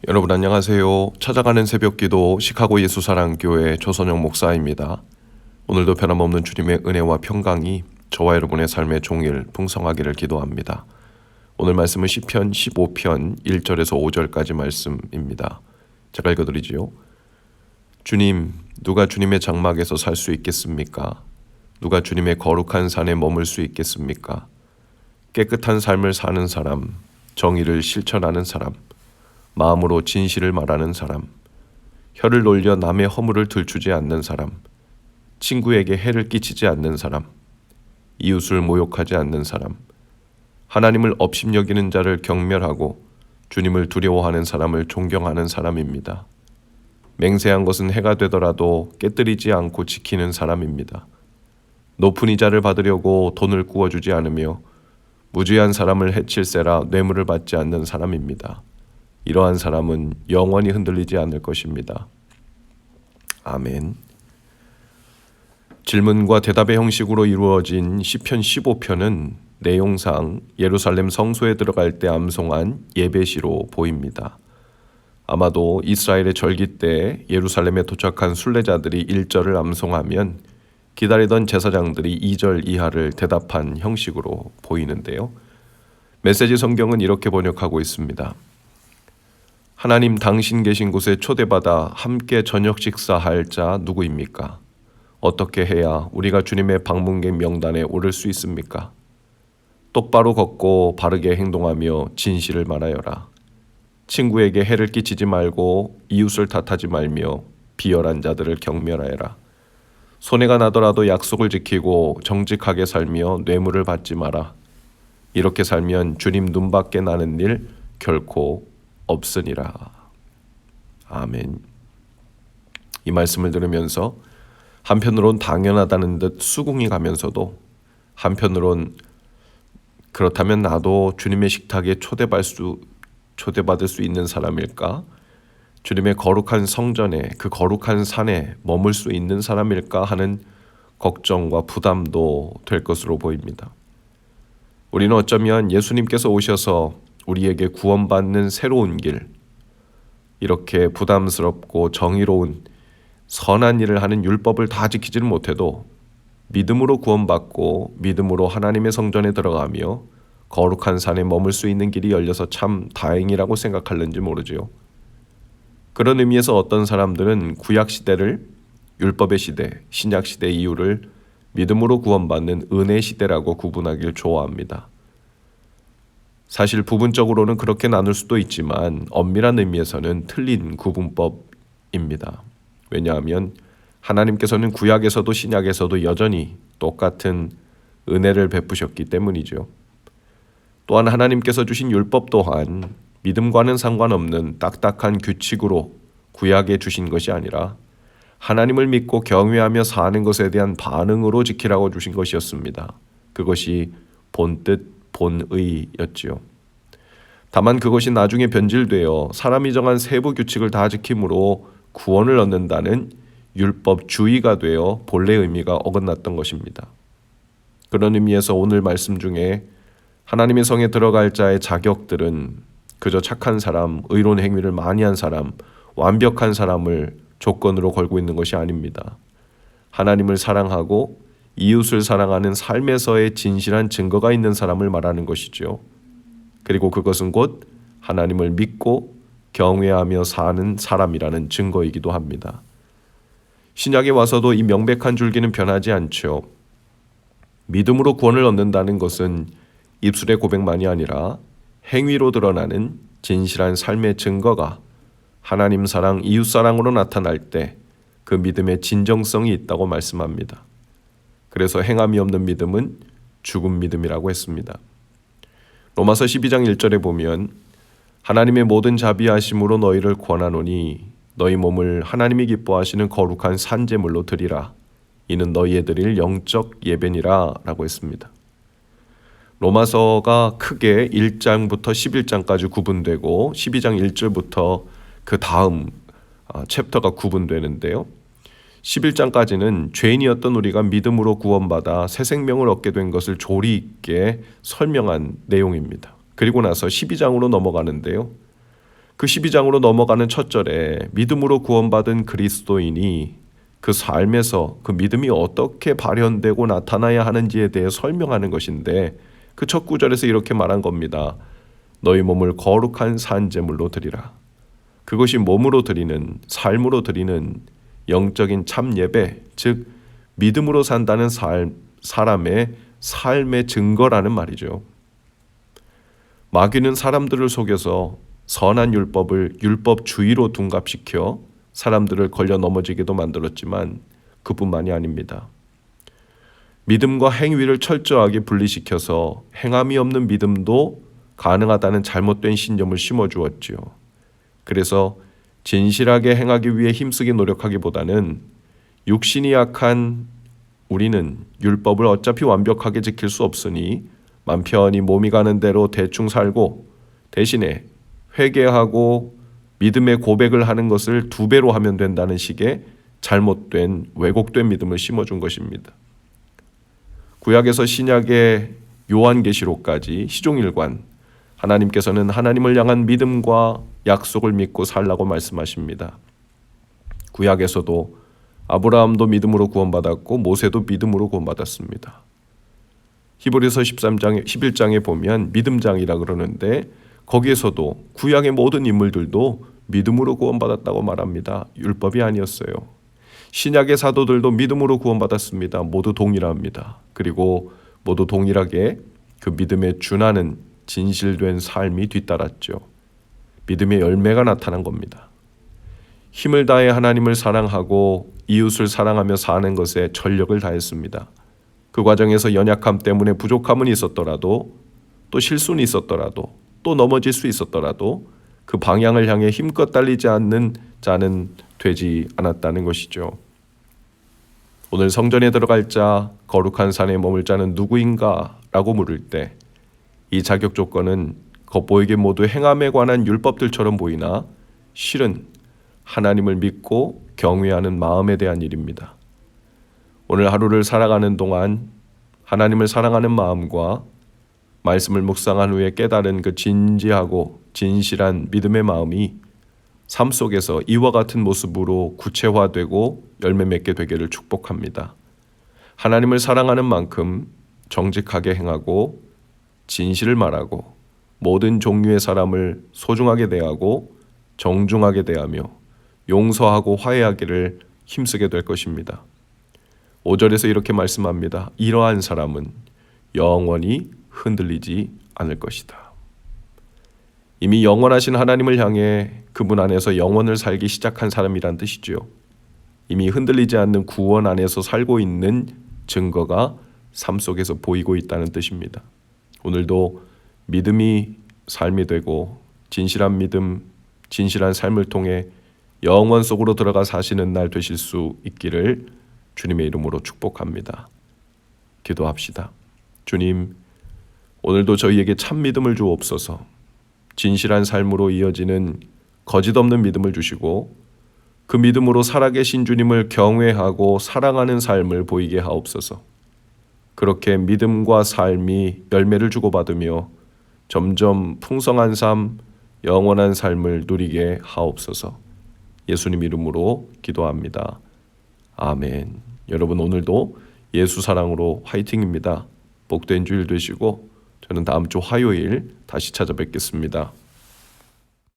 여러분 안녕하세요. 찾아가는 새벽기도 시카고 예수사랑교회 조선영 목사입니다. 오늘도 변함없는 주님의 은혜와 평강이 저와 여러분의 삶의 종일 풍성하기를 기도합니다. 오늘 말씀은 시편 15편 1절에서 5절까지 말씀입니다. 제가 읽어드리지요. 주님, 누가 주님의 장막에서 살 수 있겠습니까? 누가 주님의 거룩한 산에 머물 수 있겠습니까? 깨끗한 삶을 사는 사람, 정의를 실천하는 사람, 마음으로 진실을 말하는 사람, 혀를 놀려 남의 허물을 들추지 않는 사람, 친구에게 해를 끼치지 않는 사람, 이웃을 모욕하지 않는 사람, 하나님을 업신여기는 자를 경멸하고 주님을 두려워하는 사람을 존경하는 사람입니다. 맹세한 것은 해가 되더라도 깨뜨리지 않고 지키는 사람입니다. 높은 이자를 받으려고 돈을 구워주지 않으며 무죄한 사람을 해칠세라 뇌물을 받지 않는 사람입니다. 이러한 사람은 영원히 흔들리지 않을 것입니다. 아멘. 질문과 대답의 형식으로 이루어진 시편 15편은 내용상 예루살렘 성소에 들어갈 때 암송한 예배시로 보입니다. 아마도 이스라엘의 절기 때 예루살렘에 도착한 순례자들이 1절을 암송하면 기다리던 제사장들이 2절 이하를 대답한 형식으로 보이는데요. 메시지 성경은 이렇게 번역하고 있습니다. 하나님 당신 계신 곳에 초대받아 함께 저녁 식사할 자 누구입니까? 어떻게 해야 우리가 주님의 방문객 명단에 오를 수 있습니까? 똑바로 걷고 바르게 행동하며 진실을 말하여라. 친구에게 해를 끼치지 말고 이웃을 탓하지 말며 비열한 자들을 경멸하여라. 손해가 나더라도 약속을 지키고 정직하게 살며 뇌물을 받지 마라. 이렇게 살면 주님 눈밖에 나는 일 결코 없으니라. 아멘. 이 말씀을 들으면서 한편으론 당연하다는 듯 수긍이 가면서도 한편으론 그렇다면 나도 주님의 식탁에 초대받을 수 있는 사람일까? 주님의 거룩한 성전에 그 거룩한 산에 머물 수 있는 사람일까 하는 걱정과 부담도 될 것으로 보입니다. 우리는 어쩌면 예수님께서 오셔서 우리에게 구원받는 새로운 길, 이렇게 부담스럽고 정의로운 선한 일을 하는 율법을 다 지키지는 못해도 믿음으로 구원받고 믿음으로 하나님의 성전에 들어가며 거룩한 산에 머물 수 있는 길이 열려서 참 다행이라고 생각할는지 모르지요. 그런 의미에서 어떤 사람들은 구약시대를 율법의 시대, 신약시대 이후를 믿음으로 구원받는 은혜 시대라고 구분하길 좋아합니다. 사실 부분적으로는 그렇게 나눌 수도 있지만 엄밀한 의미에서는 틀린 구분법입니다. 왜냐하면 하나님께서는 구약에서도 신약에서도 여전히 똑같은 은혜를 베푸셨기 때문이죠. 또한 하나님께서 주신 율법 또한 믿음과는 상관없는 딱딱한 규칙으로 구약에 주신 것이 아니라 하나님을 믿고 경외하며 사는 것에 대한 반응으로 지키라고 주신 것이었습니다. 그것이 본뜻 본의였지요. 다만 그것이 나중에 변질되어 사람이 정한 세부 규칙을 다 지킴으로 구원을 얻는다는 율법주의가 되어 본래 의미가 어긋났던 것입니다. 그런 의미에서 오늘 말씀 중에 하나님의 성에 들어갈 자의 자격들은 그저 착한 사람, 의로운 행위를 많이 한 사람, 완벽한 사람을 조건으로 걸고 있는 것이 아닙니다. 하나님을 사랑하고 이웃을 사랑하는 삶에서의 진실한 증거가 있는 사람을 말하는 것이죠. 그리고 그것은 곧 하나님을 믿고 경외하며 사는 사람이라는 증거이기도 합니다. 신약에 와서도 이 명백한 줄기는 변하지 않죠. 믿음으로 구원을 얻는다는 것은 입술의 고백만이 아니라 행위로 드러나는 진실한 삶의 증거가 하나님 사랑, 이웃 사랑으로 나타날 때 그 믿음의 진정성이 있다고 말씀합니다. 그래서 행함이 없는 믿음은 죽은 믿음이라고 했습니다. 로마서 12장 1절에 보면 하나님의 모든 자비하심으로 너희를 권하노니 너희 몸을 하나님이 기뻐하시는 거룩한 산제물로 드리라. 이는 너희에 드릴 영적 예배니라 라고 했습니다. 로마서가 크게 1장부터 11장까지 구분되고 12장 1절부터 그 다음 챕터가 구분되는데요. 11장까지는 죄인이었던 우리가 믿음으로 구원받아 새 생명을 얻게 된 것을 조리 있게 설명한 내용입니다. 그리고 나서 12장으로 넘어가는데요. 그 12장으로 넘어가는 첫 절에 믿음으로 구원받은 그리스도인이 그 삶에서 그 믿음이 어떻게 발현되고 나타나야 하는지에 대해 설명하는 것인데, 그 첫 구절에서 이렇게 말한 겁니다. 너희 몸을 거룩한 산제물로 드리라. 그것이 몸으로 드리는, 삶으로 드리는 영적인 참 예배, 즉 믿음으로 산다는 사람의 삶의 증거라는 말이죠. 마귀는 사람들을 속여서 선한 율법을 율법주의로 둔갑시켜 사람들을 걸려 넘어지게도 만들었지만 그뿐만이 아닙니다. 믿음과 행위를 철저하게 분리시켜서 행함이 없는 믿음도 가능하다는 잘못된 신념을 심어주었지요. 그래서 진실하게 행하기 위해 힘쓰게 노력하기보다는 육신이 약한 우리는 율법을 어차피 완벽하게 지킬 수 없으니 맘 편히 몸이 가는 대로 대충 살고, 대신에 회개하고 믿음의 고백을 하는 것을 2배로 하면 된다는 식의 잘못된 왜곡된 믿음을 심어준 것입니다. 구약에서 신약의 요한계시록까지 시종일관 하나님께서는 하나님을 향한 믿음과 약속을 믿고 살라고 말씀하십니다. 구약에서도 아브라함도 믿음으로 구원받았고 모세도 믿음으로 구원받았습니다. 히브리서 11장에 보면 믿음장이라 그러는데, 거기에서도 구약의 모든 인물들도 믿음으로 구원받았다고 말합니다. 율법이 아니었어요. 신약의 사도들도 믿음으로 구원받았습니다. 모두 동일합니다. 그리고 모두 동일하게 그 믿음에 준하는 진실된 삶이 뒤따랐죠. 믿음의 열매가 나타난 겁니다. 힘을 다해 하나님을 사랑하고 이웃을 사랑하며 사는 것에 전력을 다했습니다. 그 과정에서 연약함 때문에 부족함은 있었더라도, 또 실수는 있었더라도, 또 넘어질 수 있었더라도 그 방향을 향해 힘껏 달리지 않는 자는 되지 않았다는 것이죠. 오늘 성전에 들어갈 자, 거룩한 산에 머물 자는 누구인가? 라고 물을 때 이 자격 조건은 겉보이게 모두 행함에 관한 율법들처럼 보이나 실은 하나님을 믿고 경외하는 마음에 대한 일입니다. 오늘 하루를 살아가는 동안 하나님을 사랑하는 마음과 말씀을 묵상한 후에 깨달은 그 진지하고 진실한 믿음의 마음이 삶 속에서 이와 같은 모습으로 구체화되고 열매 맺게 되기를 축복합니다. 하나님을 사랑하는 만큼 정직하게 행하고 진실을 말하고 모든 종류의 사람을 소중하게 대하고 정중하게 대하며 용서하고 화해하기를 힘쓰게 될 것입니다. 5절에서 이렇게 말씀합니다. 이러한 사람은 영원히 흔들리지 않을 것이다. 이미 영원하신 하나님을 향해 그분 안에서 영원을 살기 시작한 사람이란 뜻이죠. 이미 흔들리지 않는 구원 안에서 살고 있는 증거가 삶 속에서 보이고 있다는 뜻입니다. 오늘도 믿음이 삶이 되고 진실한 믿음, 진실한 삶을 통해 영원 속으로 들어가 사시는 날 되실 수 있기를 주님의 이름으로 축복합니다. 기도합시다. 주님, 오늘도 저희에게 참 믿음을 주옵소서. 진실한 삶으로 이어지는 거짓 없는 믿음을 주시고 그 믿음으로 살아계신 주님을 경외하고 사랑하는 삶을 보이게 하옵소서. 그렇게 믿음과 삶이 열매를 주고받으며 점점 풍성한 삶, 영원한 삶을 누리게 하옵소서. 예수님 이름으로 기도합니다. 아멘. 여러분, 오늘도 예수 사랑으로 화이팅입니다. 복된 주일 되시고 저는 다음 주 화요일 다시 찾아뵙겠습니다.